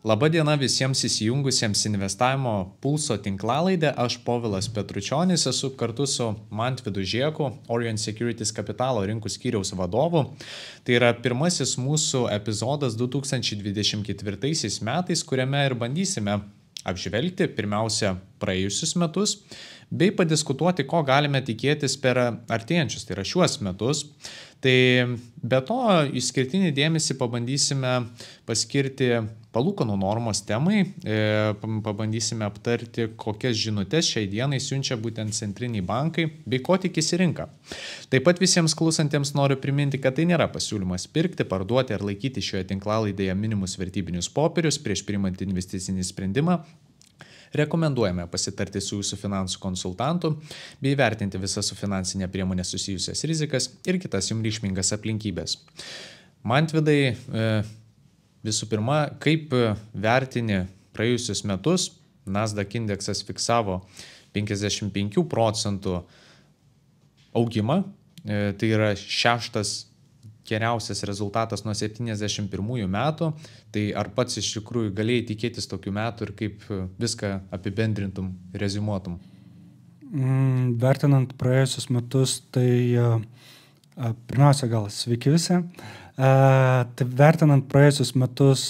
Labadiena visiems įsijungusiems investavimo pulso tinklalaidę. Aš Povilas Petručionis esu kartu su Mantvidu Žieku, Orient Securities kapitalo rinkų skyriaus vadovu. Tai yra pirmasis mūsų epizodas 2024 metais, kuriame ir bandysime apžvelgti pirmiausia praėjusius metus, bei padiskutuoti, ko galime tikėtis per artėjančius, tai yra šiuos metus. Tai be to išskirtinį dėmesį pabandysime paskirti palūkanų normos temai, pabandysime aptarti, kokias žinutes šiai dienai siunčia būtent centriniai bankai, bei ko tikisi rinka. Taip pat visiems klausantiems noriu priminti, kad tai nėra pasiūlymas pirkti, parduoti ar laikyti šioje tinklalaidėje minimus vertybinius popierius prieš priimant investicinį sprendimą. Rekomenduojame pasitarti su jūsų finansų konsultantu bei vertinti visas su finansinė priemonė susijusias rizikas ir kitas jums reikšmingas aplinkybės. Mantvidai, visų pirma, kaip vertini praėjusius metus? Nasdaq indeksas fiksavo 55% augimą, tai yra šeštas geriausias rezultatas nuo 71 metų, tai ar pats iš tikrųjų galėjai tikėtis tokių metų ir kaip viską apibendrintum, reziumuotum? Vertinant praėjusius metus, tai pirmiausia gal sveiki visi. Tai vertinant praėjusius metus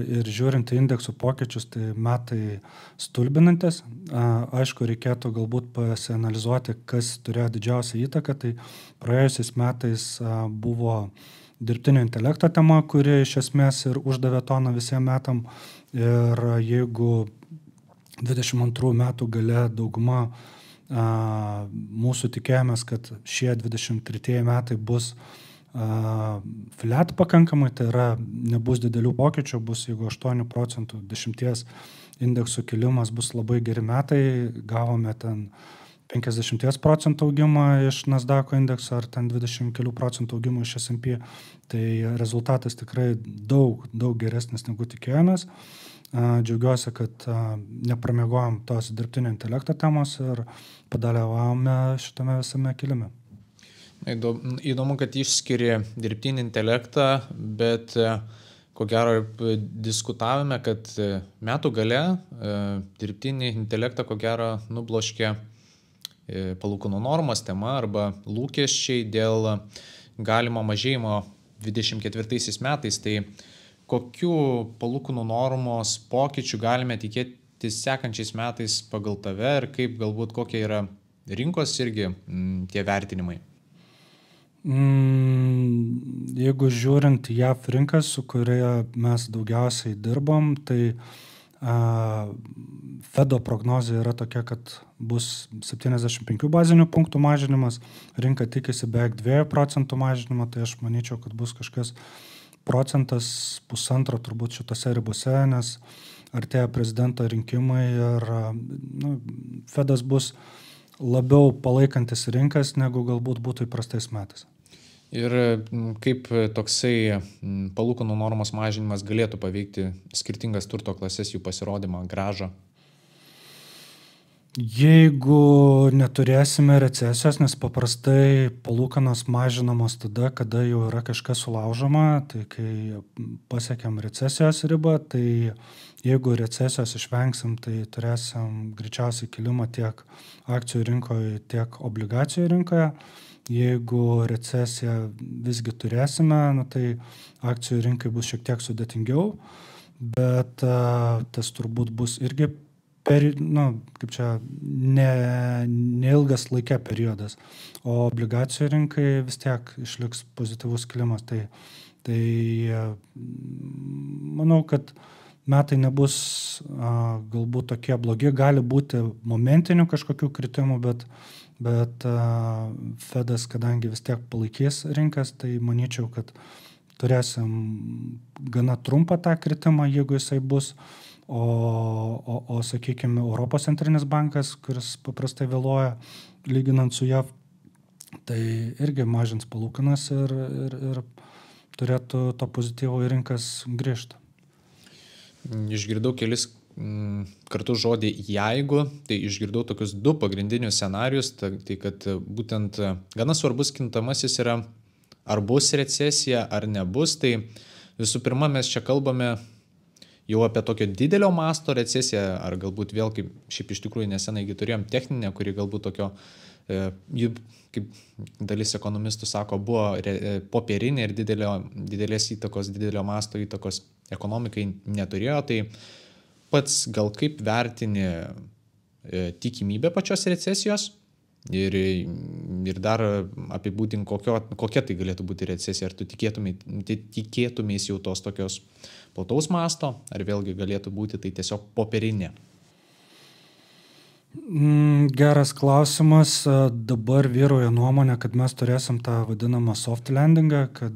ir žiūrint į indeksų pokyčius, tai metai stulbinantis. Aišku, reikėtų galbūt pasianalizuoti, kas turėjo didžiausią įtaką. Tai praėjusiais metais buvo dirbtinio intelekto tema, kuri iš esmės ir uždavė toną visiems metam. Ir jeigu 22 metų gale dauguma mūsų tikėjomės, kad šie 23 metai bus flat pakankamai, tai yra nebus didelių pokyčių, bus jeigu 8% 10 indeksų kilimas bus labai geri metai, gavome ten 50% augimą iš Nasdaq indekso ar ten 20 kelių procentų augimą iš S&P, tai rezultatas tikrai daug geresnis negu tikėjomės. Džiaugiuosi, kad nepramėgojom tos dirbtinio intelekto temos ir padalyvavome šitame visame kilime. Įdomu, kad išskiri dirbtinį intelektą, bet ko gero diskutavome, kad metų gale dirbtinį intelektą ko gero nubloškė palūkanų normos tema arba lūkesčiai dėl galimo mažėjimo 24 metais. Tai kokių palūkanų normos pokyčių galime tikėtis sekančiais metais pagal tave ir kaip galbūt kokie yra rinkos irgi tie vertinimai? Jeigu žiūrint JAV rinką, su kuria mes daugiausiai dirbam, tai Fedo prognozija yra tokia, kad bus 75 bazinių punktų mažinimas, rinka tikisi beveik 2% mažinimo, tai aš manyčiau, kad bus kažkas 1%-1,5% turbūt šitose ribose, nes artėja prezidento rinkimai ir Fedas bus labiau palaikantis rinkas, negu galbūt būtų įprastais metais. Ir kaip toksai palūkanų normos mažinimas galėtų paveikti skirtingas turto klases, jų pasirodymą, grąžą? Jeigu neturėsime recesijos, nes paprastai palūkanos mažinamos tada, kada jau yra kažkas sulaužoma, tai kai pasiekiam recesijos ribą, tai jeigu recesijos išvengsim, tai turėsim greičiausiai kilimą tiek akcijų rinkoje, tiek obligacijų rinkoje. Jeigu recesiją visgi turėsime, tai akcijų rinkai bus šiek tiek sudėtingiau, bet tas turbūt bus irgi neilgas laike periodas, o obligacijų rinkai vis tiek išliks pozityvus kilimas. Tai manau, kad metai nebus galbūt tokie blogi, gali būti momentinių kažkokių kritimų, bet Fedas, kadangi vis tiek palaikys rinkas, tai manyčiau, kad turėsim gana trumpą tą kritimą, jeigu jisai bus, o sakykime, Europos centrinis bankas, kuris paprastai vėluoja lyginant su JAV, tai irgi mažins palūkanas ir turėtų to pozityvo į rinkas grįžti. Išgirdau kelis kartu žodį jeigu, tai išgirdau tokius du pagrindinius scenarius, tai kad būtent gana svarbus kintamasis yra ar bus recesija ar nebus. Tai visų pirma, mes čia kalbame jau apie tokio didelio masto recesiją, ar galbūt vėl, kaip šiaip iš tikrųjų nesenai turėjom techninę, kuri galbūt tokio, kaip dalis ekonomistų sako, buvo popierinė ir didelės įtakos, didelio masto įtakos ekonomikai neturėjo, tai pats gal kaip vertini tikimybę pačios recesijos ir dar apibūdink, kokia tai galėtų būti recesija, ar tu tikėtumės jau tos tokios plataus masto, ar vėlgi galėtų būti tai tiesiog popierinė? Geras klausimas. Dabar vyrauja nuomonė, kad mes turėsim tą vadinamą soft landingą, kad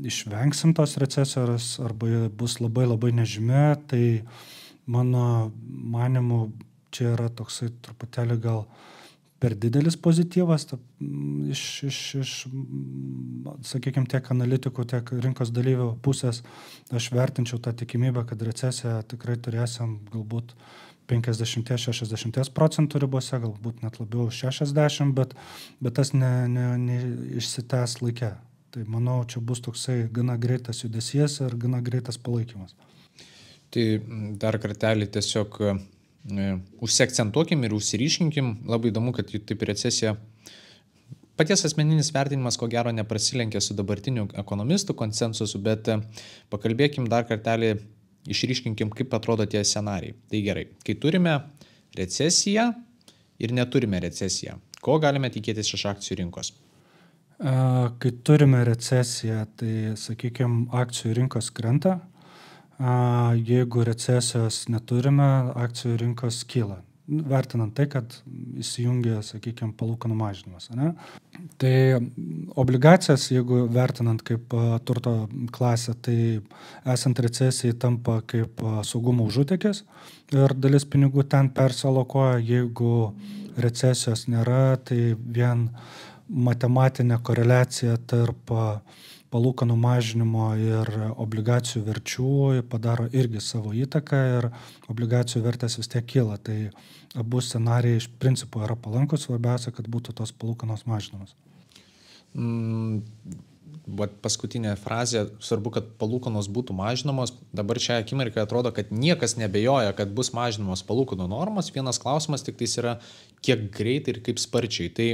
išvengsim tos recesijos arba bus labai labai nežymi. Tai mano manimu čia yra toksai truputėlį gal per didelis pozityvas sakykime, tiek analitikų, tiek rinkos dalyvių pusės. Aš vertinčiau tą tikimybę, kad recesiją tikrai turėsim galbūt 50-60% ribose, galbūt net labiau 60%, bet tas neišsitęs laike. Tai manau, čia bus toksai gana greitas judesys ir gana greitas palaikymas. Tai dar kartelį tiesiog užsiakcentuokim ir užsiriškinkim. Labai įdomu, kad taip recesija, paties asmeninis vertinimas ko gero neprasilenkia su dabartiniu ekonomistų konsensusu, bet pakalbėkim dar kartelį, išryškinkim, kaip atrodo tie scenarijai. Tai gerai, kai turime recesiją ir neturime recesiją, ko galime tikėtis iš akcijų rinkos? Kai turime recesiją, tai, sakykime, akcijų rinkos krenta. Jeigu recesijos neturime, akcijų rinkos kyla. Vertinant tai, kad įsijungia, sakykime, palūkanų mažinimas. Ne? Tai obligacijas, jeigu vertinant kaip turto klasę, tai esant recesijai tampa kaip saugumo užutėkis ir dalis pinigų ten persialokuoja. Jeigu recesijos nėra, tai vien matematinė koreliacija tarp palūkanų mažinimo ir obligacijų verčių padaro irgi savo įtaką ir obligacijų vertės vis tiek kyla. Tai abu scenarijai iš principo yra palankus, svarbiausia, kad būtų tos palūkanos mažinamas. Paskutinė frazė, svarbu, kad palūkanos būtų mažinamos. Dabar šią akimirką atrodo, kad niekas nebejoja, kad bus mažinamos palūkanų normos. Vienas klausimas tik tais yra, kiek greitai ir kaip sparčiai. Tai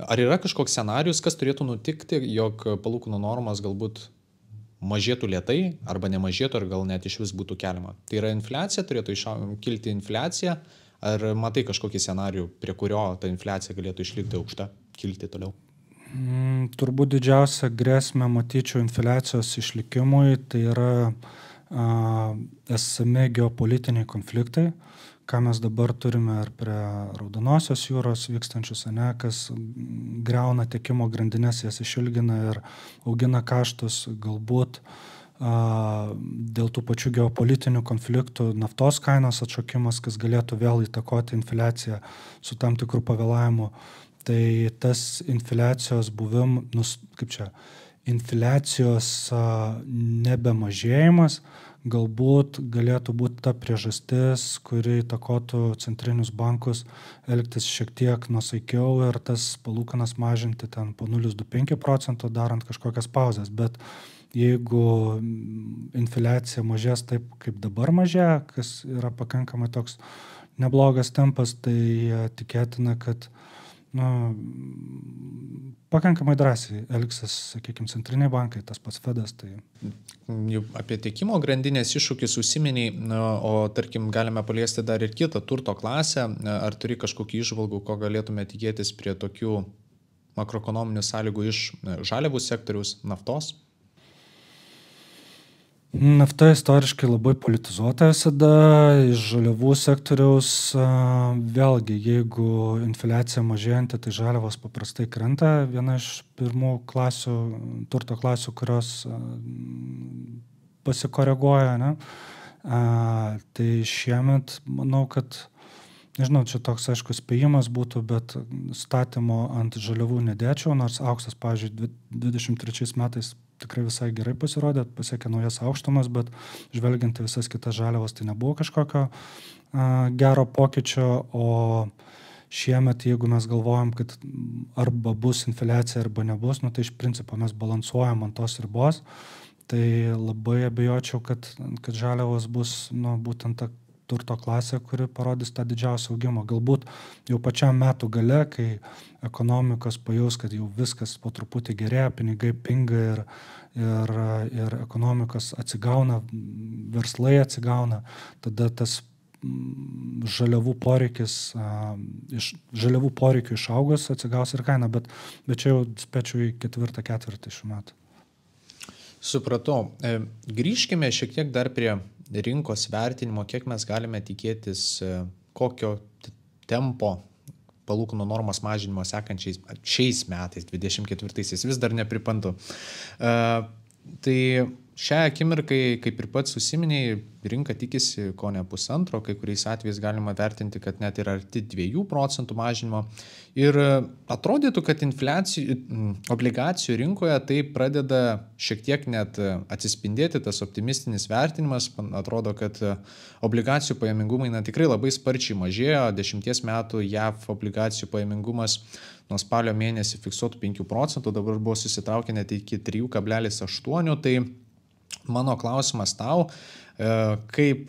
ar yra kažkoks scenarius, kas turėtų nutikti, jog palūkanų normas galbūt mažėtų lėtai arba nemažėtų, ar gal net iš vis būtų keliama? Tai yra infliacija, turėtų kilti infliacija, ar matai kažkokį scenarijų, prie kurio ta infliacija galėtų išlikti aukšta, kilti toliau? Turbūt didžiausia grėsmė matyčiau infliacijos išlikimui, tai yra esami geopolitiniai konfliktai, ką mes dabar turime ir prie Raudonosios jūros vykstančius, kas greuna tiekimo grandines, jas išilgina ir augina kaštus, galbūt dėl tų pačių geopolitinių konfliktų naftos kainos atšokimas, kas galėtų vėl įtakoti infliaciją su tam tikrų pavėlavimu. Tai tas infliacijos infliacijos nebemažėjimas galbūt galėtų būti ta priežastis, kuri įtakotų centrinius bankus elgtis šiek tiek nuosaikiau ir tas palūkanas mažinti ten po 0,25%, darant kažkokias pauzes. Bet jeigu infliacija mažės taip, kaip dabar mažėja, kas yra pakankamai toks neblogas tempas, tai tikėtina, kad pakankamai drąsiai elgsis, sakykime, centriniai bankai, tas pats Fedas. Tai... Jau apie tiekimo grandinės iššūkis užsiminiai, o tarkim galime paliesti dar ir kitą turto klasę. Ar turi kažkokį įžvalgų, ko galėtume tikėtis prie tokių makroekonominių sąlygų iš žaliavų sektoriaus, naftos? Nafta istoriškai labai politizuota visada, iš žaliavų sektoriaus vėlgi, jeigu infliacija mažėjanti, tai žaliavos paprastai krenta. Viena iš pirmų klasių, turto klasių, kurios pasikoreguoja. Ne? Tai šiemet, manau, kad, nežinau, čia toks aišku spėjimas būtų, bet statymo ant žaliavų nedėčiau, nors auksas, pavyzdžiui, 23 metais tikrai visai gerai pasirodė, pasiekė naujas aukštumas, bet žvelgiant visas kitas žaliavas, tai nebuvo kažkokio gero pokyčio, o šiemet, jeigu mes galvojam, kad arba bus infliacija, arba nebus, tai iš principo mes balansuojam ant tos ribos, tai labai abejočiau, kad žaliavos bus būtent ta turto klasė, kuri parodys tą didžiausią augimą. Galbūt jau pačiam metų gale, kai ekonomikos pajaus, kad jau viskas po truputį gerėja, pinigai pinga ir ekonomikos atsigauna, verslai atsigauna, tada tas žaliavų poreikių išaugos, atsigaus ir kaina, bet čia jau spėčiau į ketvirtą ketvirtį šių metų. Supratau. Grįžkime šiek tiek dar prie rinkos vertinimo, kiek mes galime tikėtis, kokio tempo palūkanų normos mažinimo šiais metais, 24-aisiais, vis dar nepripantu. Tai šią akimirkai, kaip ir pats užsiminėjai, rinka tikisi ko ne 1,5, kai kuriais atvejais galima vertinti, kad net ir arti 2% mažinimo. Ir atrodytų, kad obligacijų rinkoje tai pradeda šiek tiek net atsispindėti, tas optimistinis vertinimas. Atrodo, kad obligacijų pajamingumai tikrai labai sparčiai mažėjo. 10 metų JAV obligacijų pajamingumas nuo spalio mėnesį fiksuotų 5%, dabar buvo susitraukę net iki 3,8%. Tai mano klausimas tau, kaip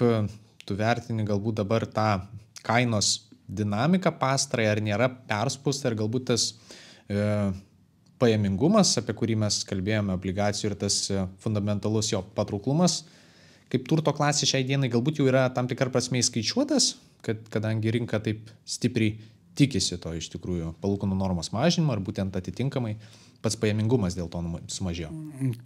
tu vertini galbūt dabar tą kainos dinamiką pastarai, ar nėra perspausta, ir galbūt tas pajamingumas, apie kurį mes kalbėjome, obligacijų, ir tas fundamentalus jo patrauklumas, kaip turto klasė šiai dienai galbūt jau yra tam tikra prasme įskaičiuotas, kadangi rinka taip stipriai tikisi to iš tikrųjų palūkanų normos mažinimo, ar būtent atitinkamai pats pajamingumas dėl to sumažėjo.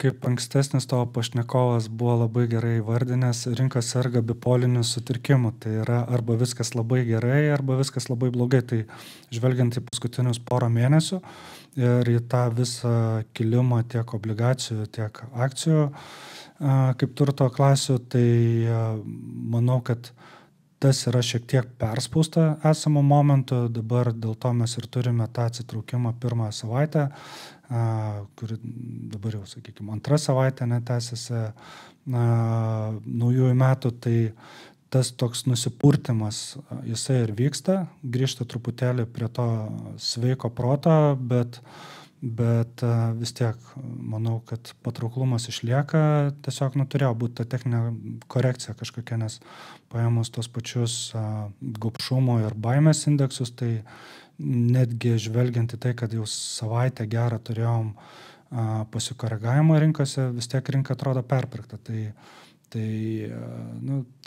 Kaip ankstesnis tavo pašnekovas buvo labai gerai įvardinęs, rinka serga bipoliniu sutrikimu. Tai yra arba viskas labai gerai, arba viskas labai blogai. Tai žvelgiant į paskutinius porą mėnesių ir į tą visą kilimą tiek obligacijų, tiek akcijų kaip turto klasių, tai manau, kad tas yra šiek tiek perspausta esamo momentu. Dabar dėl to mes ir turime tą atsitraukimą pirmą savaitę, kuri dabar jau, sakykime, antrą savaitę netęsiasi naujųjų metų. Tai tas toks nusipurtimas, jisai ir vyksta, grįžta truputėlį prie to sveiko proto, bet vis tiek manau, kad patrauklumas išlieka, tiesiog turėjo būti ta techninė korekcija kažkokia, nes paėmus tos pačius gobšumo ir baimės indeksus, tai netgi žvelgiant į tai, kad jau savaitę gerą turėjom pasikoregavimo rinkose, vis tiek rinka atrodo perpirkta. Tai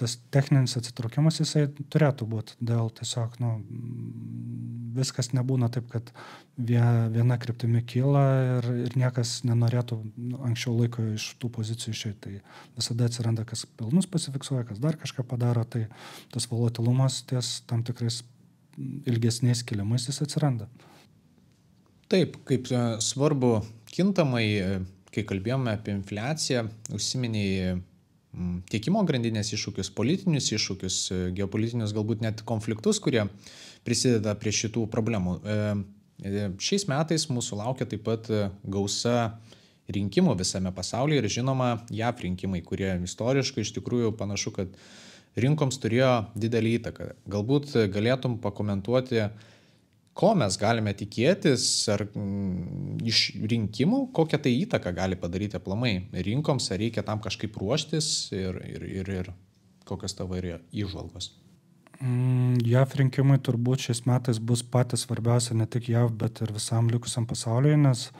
tas techninis atsitraukimas jisai turėtų būti, dėl tiesiog viskas nebūna taip, kad viena kryptimi kyla ir niekas nenorėtų anksčiau laiko iš tų pozicijų išeiti. Tai visada atsiranda, kas pelnus pasifiksuoja, kas dar kažką padaro, tai tas volatilumas ties tam tikrais ilgesniais kilimais jis atsiranda. Taip, kaip svarbu kintamai, kai kalbėjome apie infliaciją, užsiminėjai tiekimo grandinės iššūkius, politinius iššūkius, geopolitinius galbūt net konfliktus, kurie prisideda prie šitų problemų. Šiais metais mūsų laukia taip pat gausa rinkimų visame pasaulyje ir žinoma JAV rinkimai, kurie istoriškai iš tikrųjų panašu, kad rinkoms turėjo didelį įtaką. Galbūt galėtum pakomentuoti, ko mes galime tikėtis ar iš rinkimų, kokią tai įtaką gali padaryti aplamai rinkoms, ar reikia tam kažkaip ruoštis ir kokios tavo yra įžvalgos. JAV rinkimai turbūt šiais metais bus patys svarbiausia ne tik JAV, bet ir visam likusiam pasaulyje, nes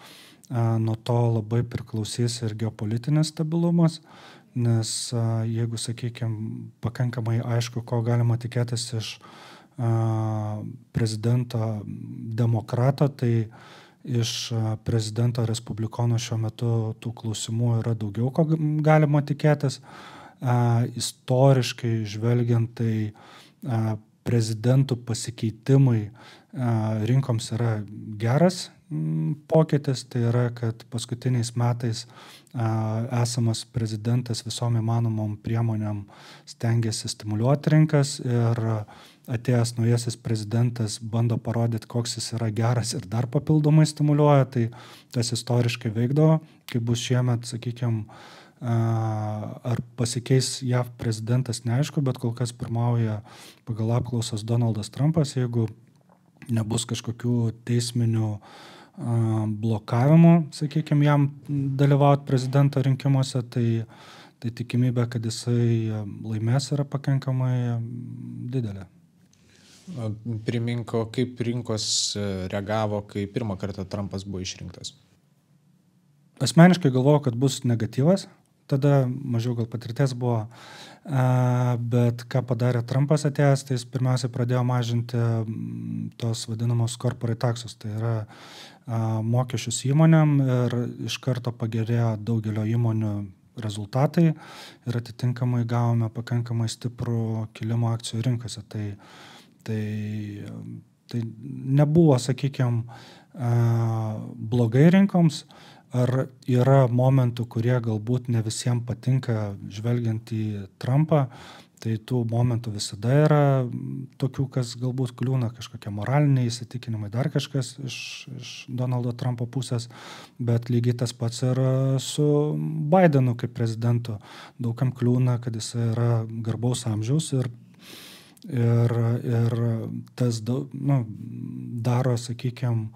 nuo to labai priklausys ir geopolitinis stabilumas, nes jeigu, sakykime, pakankamai aišku, ko galima tikėtis iš prezidento demokrato, tai iš prezidento respublikono šiuo metu tų klausimų yra daugiau, ko galima tikėtis. Istoriškai žvelgiant, tai prezidentų pasikeitimai rinkoms yra geras pokytis, tai yra, kad paskutiniais metais esamas prezidentas visom įmanomom priemonėm stengiasi stimuliuoti rinkas ir atėjęs naujasis prezidentas bando parodyti, koks jis yra geras ir dar papildomai stimuliuoja, tai tas istoriškai veikdavo. Kaip bus šiemet, sakykime, ar pasikeis JAV prezidentas, neaišku, bet kol kas pirmauja pagal apklausas Donaldas Trumpas. Jeigu nebus kažkokių teisminių blokavimu, sakykime, jam dalyvauti prezidento rinkimuose, tai tikimybė, kad jisai laimės, yra pakankamai didelė. Priminko, kaip rinkos reagavo, kai pirmą kartą Trumpas buvo išrinktas? Asmeniškai galvojau, kad bus negatyvas, tada mažiau gal patirties buvo, bet ką padarė Trumpas atėjęs, tai jis pirmiausia pradėjo mažinti tos vadinamos corporate taxus, tai yra mokesčius įmonėm, ir iš karto pagerėjo daugelio įmonių rezultatai ir atitinkamai gavome pakankamai stiprų kilimą akcijų rinkose. Tai nebuvo, sakykime, blogai rinkoms. Ar yra momentų, kurie galbūt ne visiems patinka žvelgiant į Trumpą, tai tų momentų visada yra tokių, kas galbūt kliūna, kažkokie moraliniai įsitikinimai, dar kažkas iš Donaldo Trumpo pusės, bet lygiai tas pats ir su Bidenu kaip prezidentu. Daugam kliūna, kad jis yra garbaus amžiaus ir tas daro, sakykime,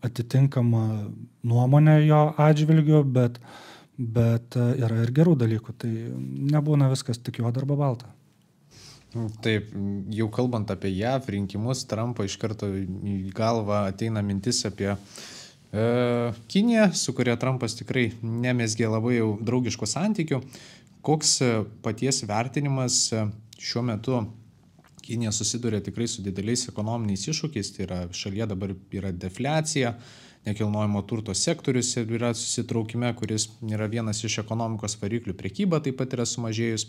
atitinkamą nuomonę jo atžvilgiu, bet yra ir gerų dalykų, tai nebūna viskas tik juoda arba balta. Taip, jau kalbant apie JAV rinkimus, Trumpo iš karto į galvą ateina mintis apie Kiniją, su kuria Trumpas tikrai nemezgė labai jau draugiškų santykių. Koks paties vertinimas šiuo metu? Kinija susiduria tikrai su dideliais ekonominiais iššūkiais, tai yra šalyje dabar yra defliacija, nekilnojamo turto sektorius yra susitraukime, kuris yra vienas iš ekonomikos variklių, prekyba taip pat yra sumažėjus.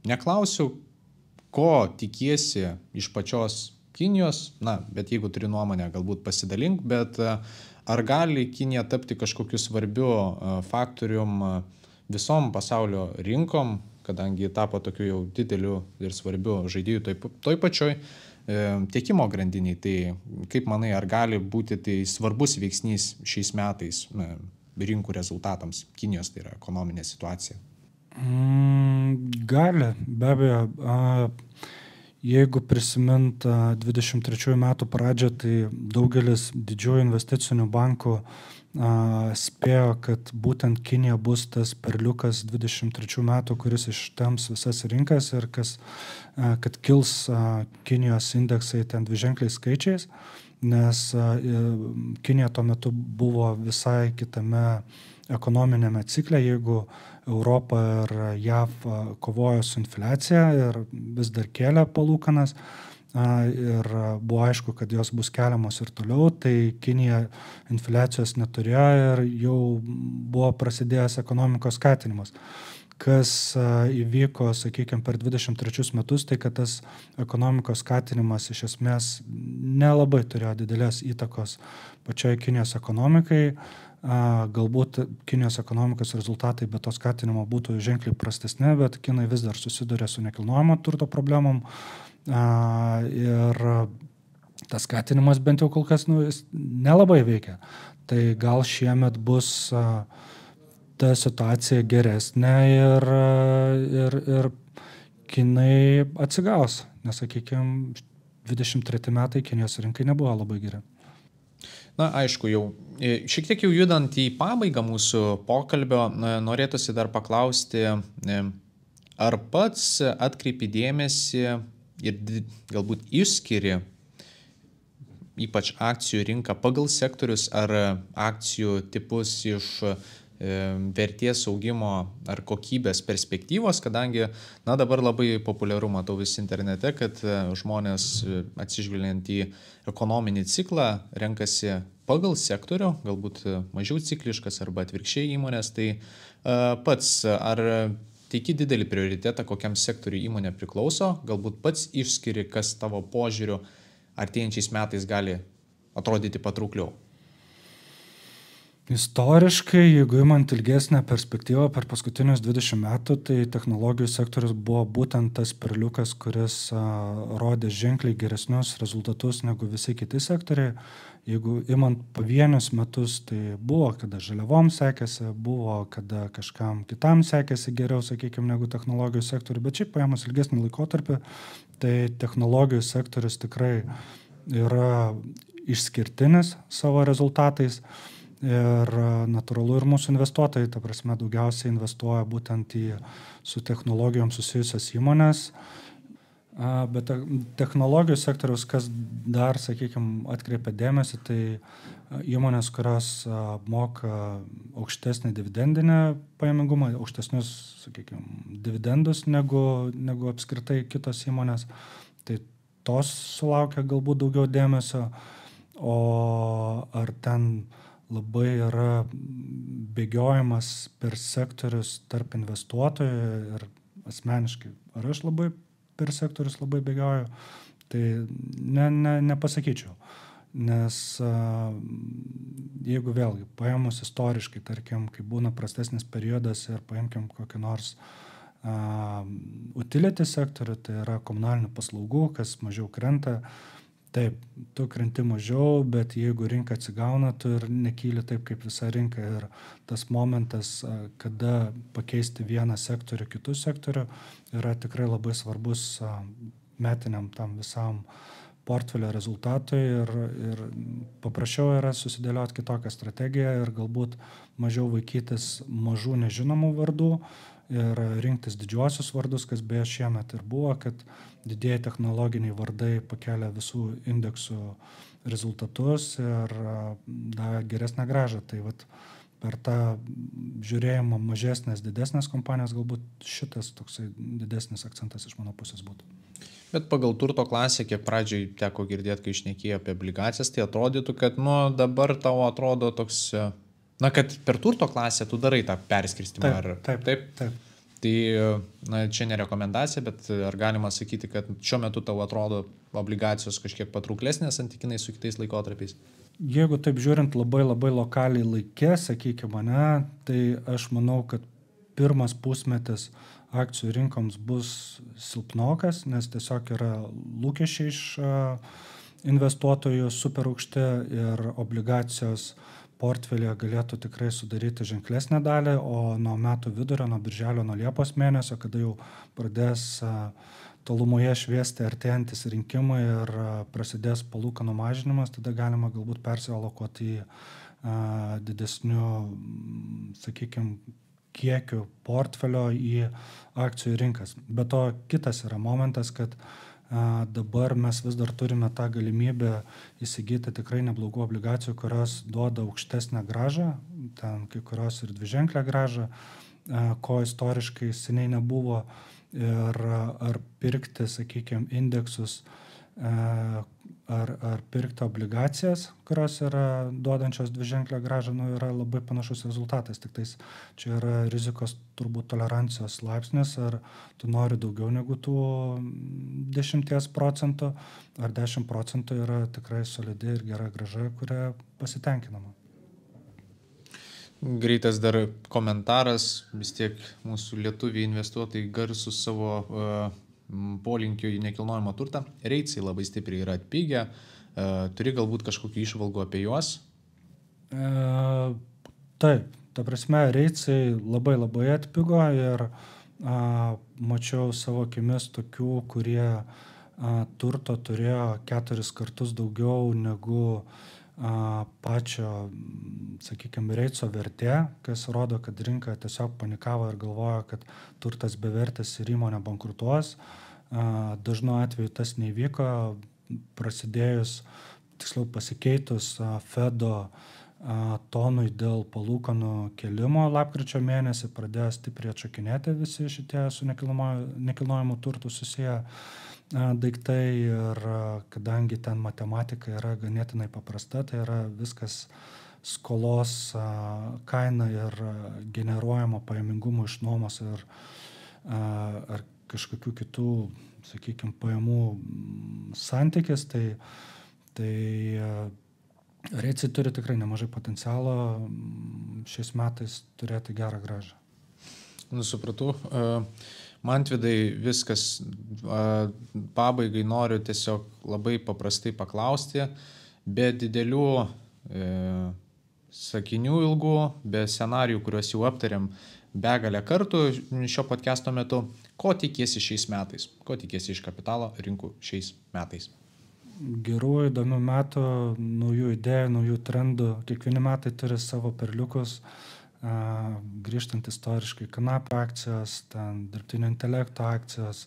Neklausiu, ko tikiesi iš pačios Kinijos, bet jeigu turi nuomonę, galbūt pasidalink, bet ar gali Kinija tapti kažkokiu svarbiu faktorium visom pasaulio rinkom, kadangi tapo tokiu jau dideliu ir svarbiu žaidėjų toj pačioj tiekimo grandiniai. Tai kaip manai, ar gali būti tai svarbus veiksnys šiais metais rinkų rezultatams Kinijos, tai yra ekonominė situacija? Gali, be abejo. Jeigu prisimint 23 metų pradžią, tai daugelis didžiųjų investicinių bankų spėjo, kad būtent Kinija bus tas perliukas 23 metų, kuris ištemps visas rinkas ir kad kils Kinijos indeksai ten dviženkliais skaičiais, nes Kinija tuo metu buvo visai kitame ekonominėme cikle, jeigu Europa ir JAV kovojo su infliacija ir vis dar kėlė palūkanas, ir buvo aišku, kad jos bus keliamos ir toliau, tai Kinija infliacijos neturėjo ir jau buvo prasidėjęs ekonomikos skatinimas. Kas įvyko, sakykime, per 23 metus, tai kad tas ekonomikos skatinimas iš esmės nelabai turėjo didelės įtakos pačioj Kinijos ekonomikai. Galbūt Kinijos ekonomikos rezultatai be to skatinimo būtų ženkliai prastesni, bet Kinai vis dar susiduria su nekilnojamo turto problemom. Ir tas skatinimas bent jau kol kas nelabai veikia. Tai gal šiemet bus ta situacija geresnė ir Kinai atsigaus, nes, sakykime, 23 metai Kinijos rinkai nebuvo labai geri. Aišku, jau šiek tiek jau judant į pabaigą mūsų pokalbio, norėtųsi dar paklausti, ar pats atkreipi dėmesį ir galbūt išskiri ypač akcijų rinką pagal sektorius ar akcijų tipus iš vertės augimo ar kokybės perspektyvos, kadangi dabar labai populiaru matau vis internete, kad žmonės atsižvelgiant į ekonominį ciklą renkasi pagal sektorių, galbūt mažiau cikliškas arba atvirkščiai įmonės. Tai pats ar teiki didelį prioritetą, kokiam sektoriui įmonė priklauso, galbūt pats išskiri, kas tavo požiūriu artėjančiais metais gali atrodyti patraukliau? Istoriškai, jeigu imant ilgesnę perspektyvą per paskutinius 20 metų, tai technologijų sektorius buvo būtent tas perliukas, kuris rodė ženkliai geresnius rezultatus negu visi kiti sektoriai. Jeigu imant pavienius metus, tai buvo, kada žaliavom sekėsi, buvo, kada kažkam kitam sekėsi geriau, sakykime, negu technologijų sektoriui, bet šiaip paėmus ilgesnį laikotarpį, tai technologijų sektorius tikrai yra išskirtinis savo rezultatais. Ir natūralu ir mūsų investuotojai, ta prasme, daugiausiai investuoja būtent į su technologijom susijusias įmonės. Bet technologijų sektoriaus, kas dar, sakykime, atkreipia dėmesį, tai įmonės, kurios moka aukštesnį dividendinę pajamingumą, aukštesnius, sakykime, dividendus negu apskritai kitos įmonės, tai tos sulaukia galbūt daugiau dėmesio, o ar ten labai yra bėgiojimas per sektorius tarp investuotojų ir asmeniškai, ar aš labai per sektorius labai bėgioju, tai nepasakyčiau. Nes jeigu vėlgi paėmus istoriškai, tarkim, kai būna prastesnis periodas ir paimkim kokį nors utility sektorių, tai yra komunalinių paslaugų, kas mažiau krenta, taip, tu krenti mažiau, bet jeigu rinka atsigauna, tu ir nekyli taip kaip visa rinka. Ir tas momentas, kada pakeisti vieną sektorių kitų sektorių, yra tikrai labai svarbus metiniam tam visam portfelio rezultatui ir paprasčiau yra susidėlioti kitokią strategiją ir galbūt mažiau vaikytis mažų nežinomų vardų ir rinktis didžiuosius vardus, kas beje šiemet ir buvo, kad didieji technologiniai vardai pakelia visų indeksų rezultatus ir davė geresnę grąžą. Tai vat per tą žiūrėjimą mažesnės, didesnės kompanijos galbūt šitas toksai didesnis akcentas iš mano pusės būtų. Bet pagal turto klasę, kiek pradžiai teko girdėti, kai išnekėjo apie obligacijas, tai atrodytų, kad dabar tau atrodo toks, kad per turto klasę tu darai tą perskirstimą. Taip. Tai čia ne rekomendacija, bet ar galima sakyti, kad šiuo metu tau atrodo obligacijos kažkiek patrauklesnės santykinai su kitais laikotarpiais? Jeigu taip žiūrint labai lokaliai laikė, sakykime, tai aš manau, kad pirmas pusmetis akcijų rinkoms bus silpnokas, nes tiesiog yra lūkesčiai iš investuotojų super aukšti ir obligacijos portfelėje galėtų tikrai sudaryti ženklesnę dalį, o nuo metų vidurio, nuo birželio, nuo Liepos mėnesio, kada jau pradės tolumoje šviesti artėjantis rinkimai ir prasidės palūkanų mažinimas, tada galima galbūt persialokuoti į didesnių, sakykime, kiekių portfelio į akcijų rinkas. Bet to kitas yra momentas, kad dabar mes vis dar turime tą galimybę įsigyti tikrai neblogų obligacijų, kurios duoda aukštesnę grąžą, ten kai kurios ir dviženklę grąžą, ko istoriškai seniai nebuvo. Ir ar pirkti, sakykime, indeksus, ar pirkti obligacijas, kurios yra duodančios dviženklę grąžą, yra labai panašus rezultatas. Tik tais čia yra rizikos turbūt tolerancijos laipsnis, ar tu nori daugiau negu tų 10%, ar 10% yra tikrai solidi ir gera grąža, kuria pasitenkinama. Greitas dar komentaras, vis tiek mūsų lietuviai investuotojai garsus savo polinkiu į nekilnojamą turtą. Reitsai labai stipriai yra atpigę. Turi galbūt kažkokių išvalgų apie juos? Taip, ta prasme, reitsai labai atpigo ir mačiau savo akimis tokių, kurie turto turėjo 4 kartus daugiau negu pačio, sakykime, reitso vertė, kas rodo, kad rinka tiesiog panikavo ir galvojo, kad turtas bevertis ir įmonė bankrutuos. Dažnu atveju tas neįvyko, prasidėjus, tiksliau pasikeitus Fedo tonui dėl palūkanų kelimo lapkričio mėnesį pradėjo stipriai atšokinėti visi šitie su nekilnojamu turtu susiję daiktai ir kadangi ten matematika yra ganėtinai paprasta, tai yra viskas skolos kaina ir generuojama pajamingumo iš nuomos ir ar kažkokių kitų, sakykime, pajamų santykis, tai reitsai turi tikrai nemažai potencialo šiais metais turėti gerą grąžą. Supratau. Mantvidai, viskas pabaigai noriu tiesiog labai paprastai paklausti, be didelių sakinių ilgų, be scenarijų, kuriuos jau aptarėm begalę kartų šio podcast'o metu, ko tikiesi šiais metais? Ko tikiesi iš kapitalo rinkų šiais metais? gerų, įdomių metų, naujų idėjų, naujų trendų. Kiekvieni metai turi savo perliukus, grįžtant istoriškai kanapų akcijos, ten dirbtinio intelekto akcijos,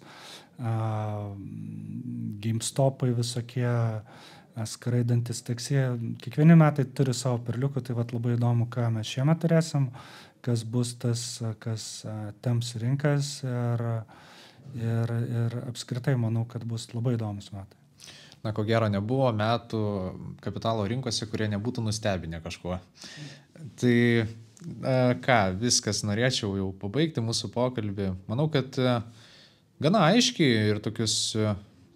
GameStopai visokie, skraidantis taksi. Kiekvieni metai turi savo perliukų, tai vat labai įdomu, ką mes šiemet turėsim, kas bus tas, kas temps rinkas ir apskritai manau, kad bus labai įdomus metai. Na, ko gero, nebuvo metų kapitalo rinkose, kurie nebūtų nustebinę kažkuo. Tai ką, viskas, norėčiau jau pabaigti mūsų pokalbį. Manau, kad gana aiškiai ir tokius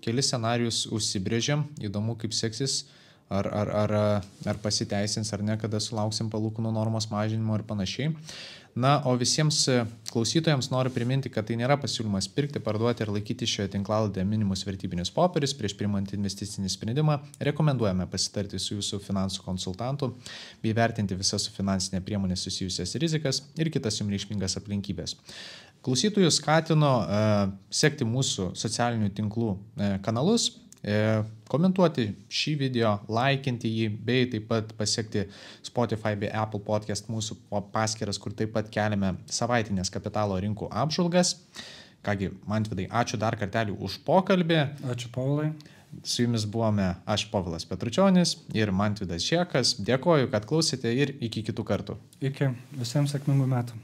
kelis scenarius užsibrėžiam. Įdomu, kaip seksis, ar pasiteisins, ar ne, kada sulauksim palūkanų normos mažinimo ir panašiai. Na, o visiems klausytojams noriu priminti, kad tai nėra pasiūlymas pirkti, parduoti ir laikyti šioje tinklalaidėje minimus vertybinius popierius prieš priimant investicinį sprendimą. Rekomenduojame pasitarti su jūsų finansų konsultantu bei vertinti visas su finansinė priemonė susijusias rizikas ir kitas jums reikšmingas aplinkybės. Klausytojus skatino sekti mūsų socialinių tinklų kanalus, komentuoti šį video, laikinti jį, bei taip pat pasiekti Spotify bei Apple Podcast mūsų paskyras, kur taip pat keliame savaitinės kapitalo rinkų apžvalgas. Kągi, Mantvidai, ačiū dar kartelį už pokalbį. Ačiū, Paulai. Su jumis buvome aš, Povilas Petručionis ir Mantvidas Žiekas. Dėkoju, kad klausėte ir iki kitų kartų. Iki. Visiems sėkmingų metų.